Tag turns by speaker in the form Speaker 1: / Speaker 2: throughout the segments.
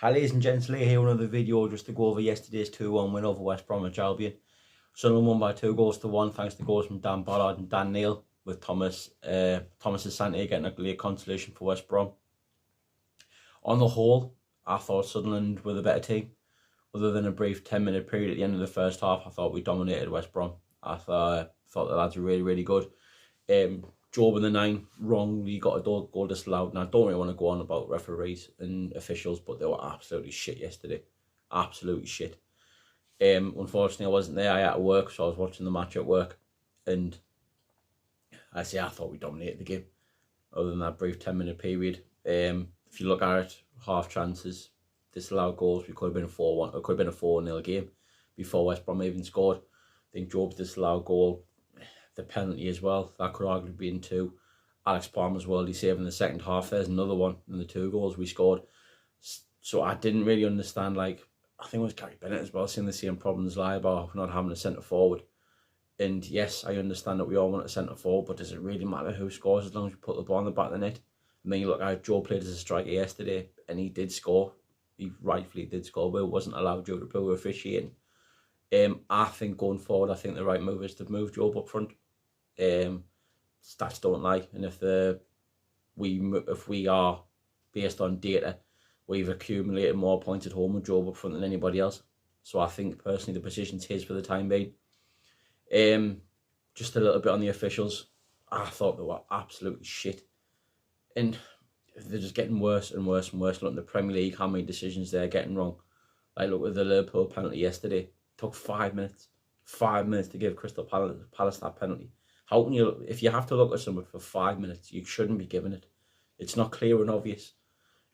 Speaker 1: Hi ladies and gents, Lee here with another video just to go over yesterday's 2-1 win over West Bromwich Albion. Sunderland won by 2-1 thanks to goals from Dan Ballard and Dan Neil, with Thomas Asante getting a late consolation for West Brom. On the whole, I thought Sunderland were the better team. Other than a brief 10-minute period at the end of the first half, I thought we dominated West Brom. I thought the lads were really good. Job in the 9 wrongly got a goal disallowed, and I don't really want to go on about referees and officials, but they were absolutely shit yesterday. Absolutely shit. Unfortunately, I wasn't there. I had to work, so I was watching the match at work, and I thought we dominated the game. Other than that brief 10-minute period, if you look at it, half chances, disallowed goals, we could have been a 4-1. It could have been a 4-0 game before West Brom even scored. I think Job's disallowed goal, the penalty as well, that could arguably be in 2. Alex Palmer's worldly save in the second half, there's another one in the 2 goals we scored. So I didn't really understand, I think it was Gary Bennett as well, seeing the same problems lie about not having a centre forward. And yes, I understand that we all want a centre forward, but does it really matter who scores as long as you put the ball in the back of the net? I mean, look, Joe played as a striker yesterday and he did score. He rightfully did score, but it wasn't allowed Joe to play with officiating. I think going forward, I think the right move is to move Job up front. Stats don't lie, and if we are based on data, we've accumulated more points at home with Job up front than anybody else. So I think personally the position's his for the time being. Just a little bit on the officials. I thought they were absolutely shit, and they're just getting worse and worse and worse. Look in the Premier League, how many decisions they're getting wrong. Look with the Liverpool penalty yesterday. It took 5 minutes. 5 minutes to give Crystal Palace that penalty. How can you, if you have to look at someone for 5 minutes, you shouldn't be giving it. It's not clear and obvious.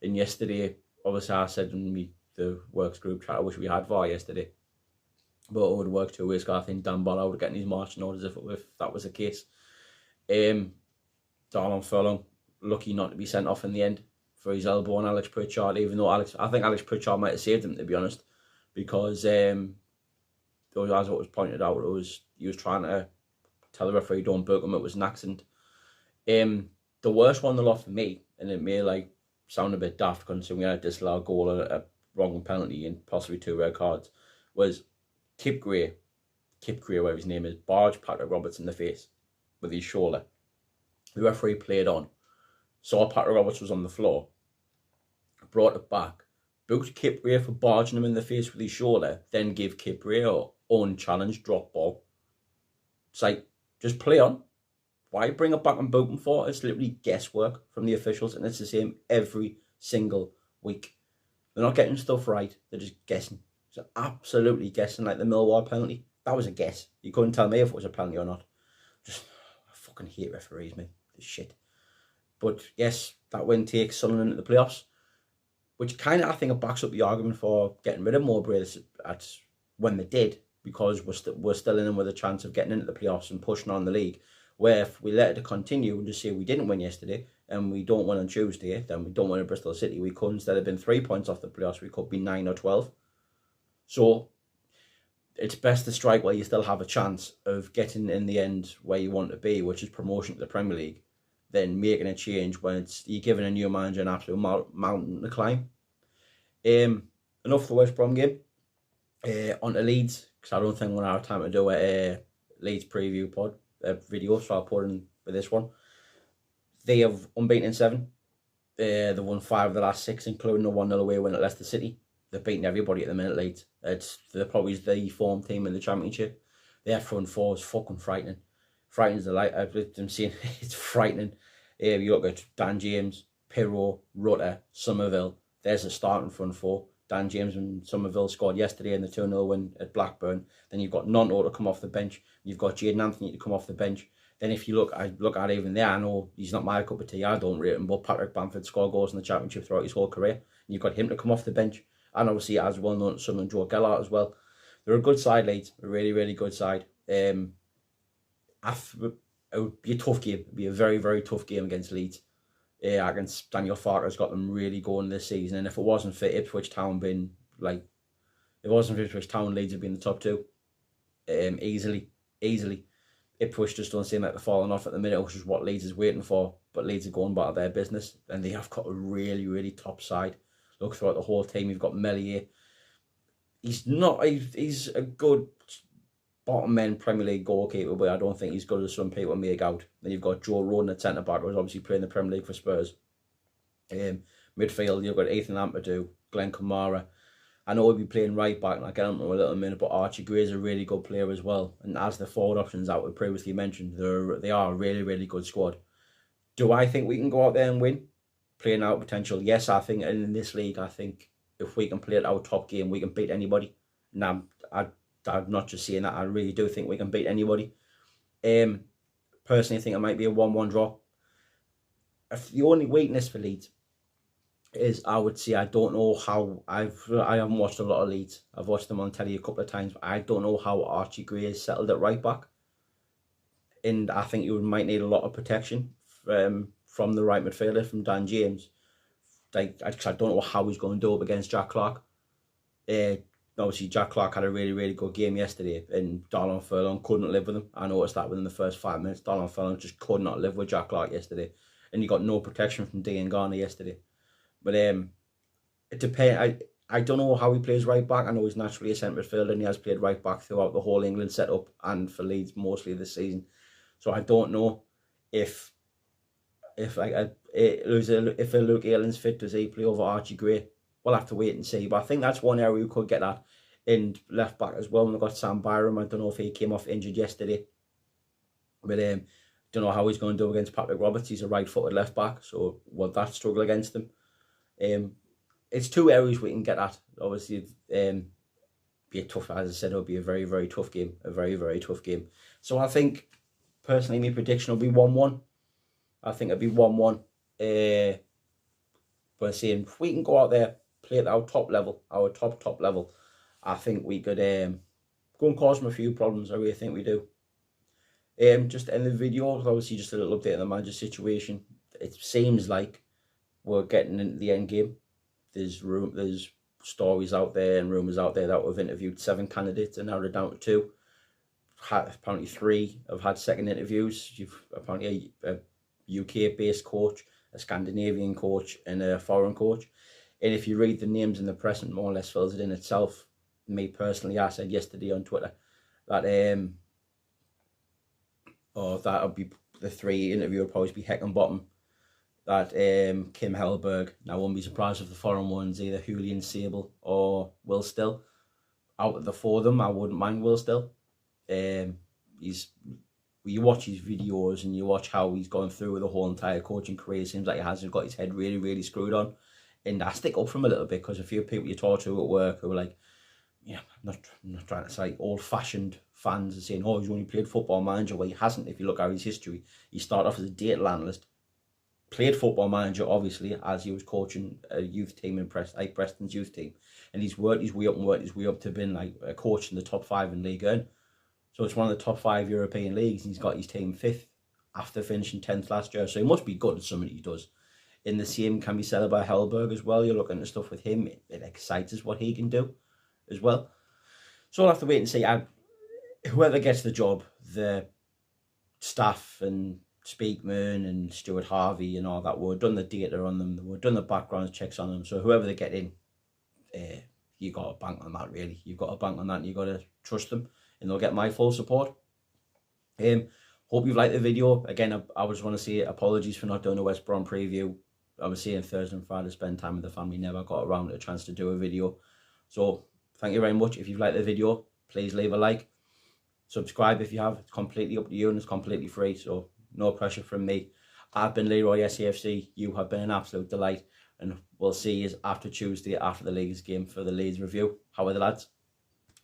Speaker 1: And yesterday, obviously I said in the works group chat, I wish we had VAR yesterday. But it would work 2 ways, because I think Dan Ballard would get his marching orders if that was the case. Darlon Furlong, lucky not to be sent off in the end for his elbow on Alex Pritchard, even though I think Alex Pritchard might have saved him, to be honest, because as it was pointed out, he was trying to tell the referee don't book him, it was an accident. The worst one, the lot for me, and it may sound a bit daft considering we had a disallowed goal, a wrong penalty and possibly 2 red cards, was Kip Gray, whatever his name is, barged Patrick Roberts in the face with his shoulder. The referee played on, saw Patrick Roberts was on the floor, brought it back, booked Kip Gray for barging him in the face with his shoulder, then gave Kip Gray an unchallenged drop ball. It's just play on. Why bring it back and boot him for? It's literally guesswork from the officials, and it's the same every single week. They're not getting stuff right, they're just guessing. It's absolutely guessing, like the Millwall penalty. That was a guess. You couldn't tell me if it was a penalty or not. I fucking hate referees, mate. This shit. But yes, that win takes Sunderland into the playoffs, which kind of, I think, it backs up the argument for getting rid of Mowbray at when they did, because we're still in them with a chance of getting into the playoffs and pushing on the league. Where if we let it continue and just say we didn't win yesterday and we don't win on Tuesday, then we don't win at Bristol City, we could, instead of being 3 points off the playoffs, we could be 9 or 12. So it's best to strike while you still have a chance of getting in the end where you want to be, which is promotion to the Premier League, than making a change when you're giving a new manager an absolute mountain to climb. Enough for the West Brom game. On to Leeds, because I don't think we're going to have time to do a Leeds preview video, so I'll put in with this one. They have unbeaten in 7. They've won 5 of the last 6, including a 1-0 away win at Leicester City. They're beating everybody at the minute, Leeds. They're probably the form team in the Championship. Their front 4 is fucking frightening. Frightening the light. I'm seeing it's frightening. You look at Dan James, Pirro, Rutter, Somerville. There's a starting front 4. Dan James and Somerville scored yesterday in the 2-0 win at Blackburn. Then you've got Nonto to come off the bench. You've got Jaden Anthony to come off the bench. Then if you look at even there, I know he's not my cup of tea, I don't rate him, but Patrick Bamford scored goals in the Championship throughout his whole career. And you've got him to come off the bench. And obviously, as well known, Sunderland, Joe Gellart as well. They're a good side, Leeds. A really, really good side. It would be a tough game. It would be a very, very tough game against Leeds. Against Daniel Farker's got them really going this season. And if it wasn't for Ipswich Town being Leeds would be in the top 2. Easily. Ipswich just don't seem like they're falling off at the minute, which is what Leeds is waiting for. But Leeds are going about their business, and they have got a really, really top side. Look throughout the whole team. You've got Melier. He's a good bottom end Premier League goalkeeper, but I don't think he's good as some people make out. Then you've got Joe Rodon at centre back, who's obviously playing the Premier League for Spurs. Midfield, you've got Ethan Ampadu, Glenn Kamara. I know he'll be playing right back, and I'll get on to him in a little minute, but Archie Gray is a really good player as well. And as the forward options that we previously mentioned, they are a really, really good squad. Do I think we can go out there and win? Playing out potential? Yes, I think in this league, I think if we can play at our top game, we can beat anybody. And I'm not just saying that, I really do think we can beat anybody. Personally, I think it might be a 1-1 draw. If the only weakness for Leeds is, I would say, I don't know how, I haven't watched a lot of Leeds. I've watched them on telly a couple of times, but I don't know how Archie Gray is settled at right back. And I think you might need a lot of protection from the right midfielder, from Dan James. I don't know how he's going to do up against Jack Clarke. Obviously, Jack Clarke had a really, really good game yesterday, and Darlon Furlong couldn't live with him. I noticed that within the first 5 minutes. Darlon Furlong just could not live with Jack Clarke yesterday. And you got no protection from Dean Garner yesterday. But it depends. I don't know how he plays right back. I know he's naturally a centre midfielder, and he has played right back throughout the whole England setup and for Leeds mostly this season. So I don't know if Luke Aylin's fit, does he play over Archie Gray? We'll have to wait and see. But I think that's one area we could get at in left back as well. And we've got Sam Byram. I don't know if he came off injured yesterday. But don't know how he's going to do against Patrick Roberts. He's a right-footed left back, so will that struggle against him? It's two areas we can get at. Obviously, be a tough, as I said, it'll be a very, very tough game. A very, very tough game. So I think, personally, my prediction will be 1-1. I think it'll be 1-1. But saying, if we can go out there, play at our top level, our top level, I think we could go and cause them a few problems. I really think we do. Just to end the video, obviously just a little update on the manager situation. It seems like we're getting into the end game. There's stories out there and rumours out there that we've interviewed 7 candidates and now they're down to 2. Apparently 3 have had second interviews. You've apparently a UK-based coach, a Scandinavian coach, and a foreign coach. And if you read the names in the press, it more or less fills it in itself. Me personally, I said yesterday on Twitter that that'll be the 3 interview would probably be Heckenbottom, that Kim Hellberg. Now I won't be surprised if the foreign ones either Julian Sable or Will Still. Out of the 4 of them, I wouldn't mind Will Still. You watch his videos and you watch how he's gone through with the whole entire coaching career. It seems like he hasn't got his head really, really screwed on. And I stick up for him a little bit because a few people you talk to at work who are like, I'm not trying to say old-fashioned fans and saying, oh, he's only played Football Manager. Well, he hasn't. If you look at his history, he started off as a data analyst, played Football Manager, obviously, as he was coaching a youth team in Preston's youth team. And he's worked his way up to being like a coach in the top 5 in League One. So it's one of the top 5 European leagues, and he's got his team 5th after finishing 10th last year. So he must be good at something he does. And the same can be said about Hellberg as well. You're looking at stuff with him, it excites us what he can do as well. So I'll have to wait and see. Whoever gets the job, the staff and Speakman and Stuart Harvey and all that, we've done the data on them, we've done the background checks on them. So whoever they get in, you got to bank on that, really. You've got to bank on that and you've got to trust them, and they'll get my full support. Hope you've liked the video. Again, I just want to say apologies for not doing a West Brom preview. I was saying Thursday and Friday, spend time with the family, never got around to a chance to do a video. So thank you very much. If you've liked the video, please leave a like. Subscribe if you have. It's completely up to you and it's completely free, so no pressure from me. I've been Leroy SAFC. You have been an absolute delight, and we'll see you after Tuesday, after the Leeds game, for the Leeds review. How are the lads?